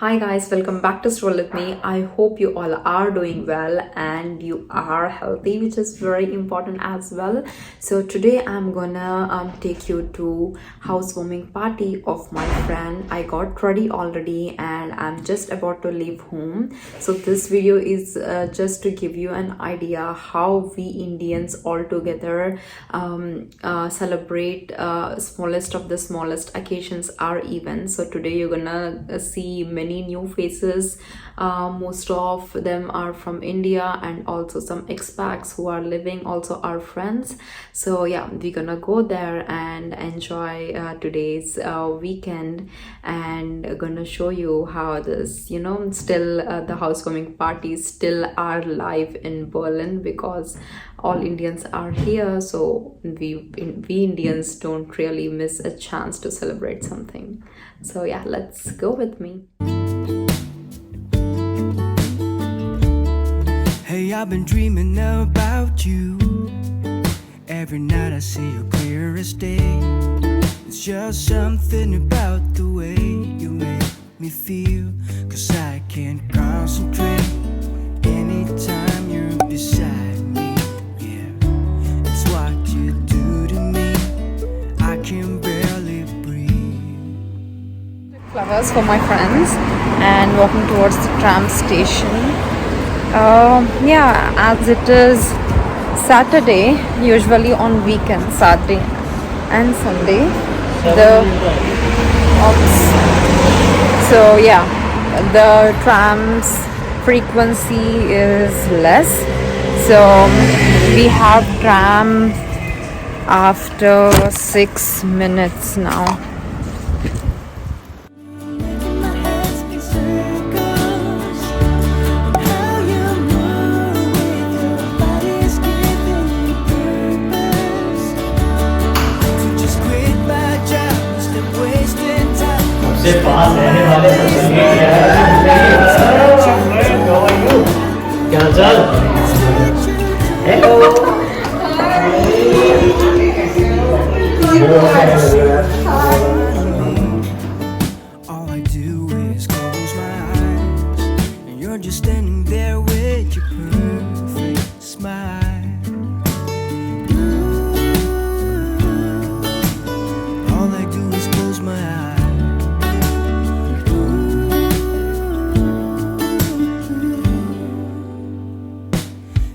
Hi guys, welcome back to Stroll with me. I hope you all are doing well and you are healthy, which is very important as well. So today I'm gonna take you to housewarming party of my friend. I got ready already and I'm just about to leave home. So this video is just to give you an idea how we Indians all together celebrate smallest of the smallest occasions or events. So today you're gonna see many new faces. Most of them are from India and also some expats who are living also our friends. So yeah, we're gonna go there and enjoy today's weekend and gonna show you how this still the housewarming parties still are live in Berlin because all Indians are here, so we Indians don't really miss a chance to celebrate something. So yeah, let's go with me. Hey, I've been dreaming about you. Every night I see you clear as day. It's just something about the way you make me feel. 'Cause I can't concentrate anytime you're beside me. Yeah, it's what you do to me. I can barely breathe. Flowers for my friends and walking towards the tram station. Yeah, as it is Saturday, usually on weekends, Saturday and Sunday, so yeah, the tram's frequency is less, so we have tram after 6 minutes now. पास रहने वाले क्या चल hello All I do is close my eyes, and you're just standing there with your perfect smile. All I do is close my eyes.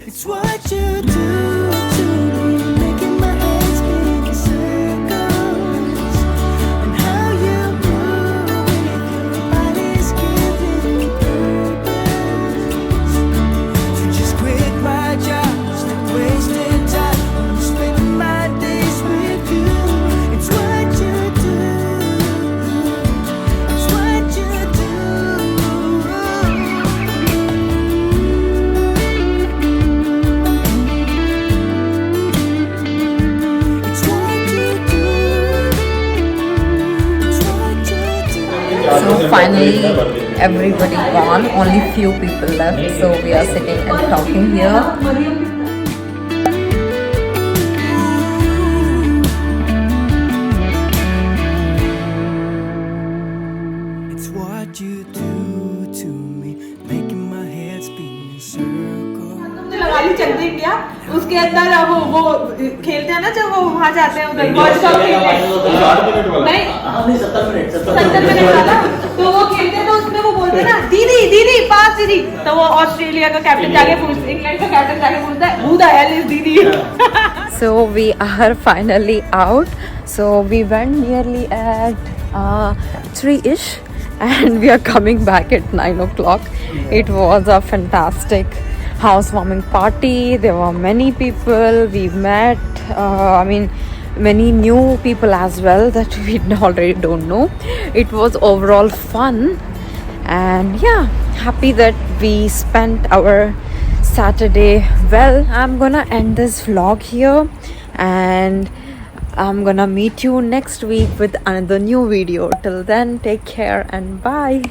It's what you do to me, making my head spin in circles, and how you move with your body's giving me purpose. So just quit my job, stop wasting time. I'm spending my days with you. It's what you do. It's what you do. So finally everybody gone, only few people left, so we are sitting and talking here. It's what you do to me, making my head spin in circles. लगा ली चक दे India, उसके अंदर वो खेलते हैं ना, जब वो वहाँ जाते हैं उधर वर्ल्ड कप खेलने, नहीं 70 मिनट वाला, तो वो खेलते हैं तो उसमें वो बोलते हैं ना दीदी दीदी पास दीदी, तो वो ऑस्ट्रेलिया का कैप्टन जाके पूछता, इंग्लैंड का कैप्टन जाके पूछता है who the hell is दीदी. So we are finally out. So we went nearly at 3-ish and we are coming back at 9 o'clock. It was a fantastic housewarming party. There were many people we met. Many new people as well that we already don't know. It was overall fun, and yeah, happy that we spent our Saturday well. I'm gonna end this vlog here and I'm gonna meet you next week with another new video. Till then, take care and bye.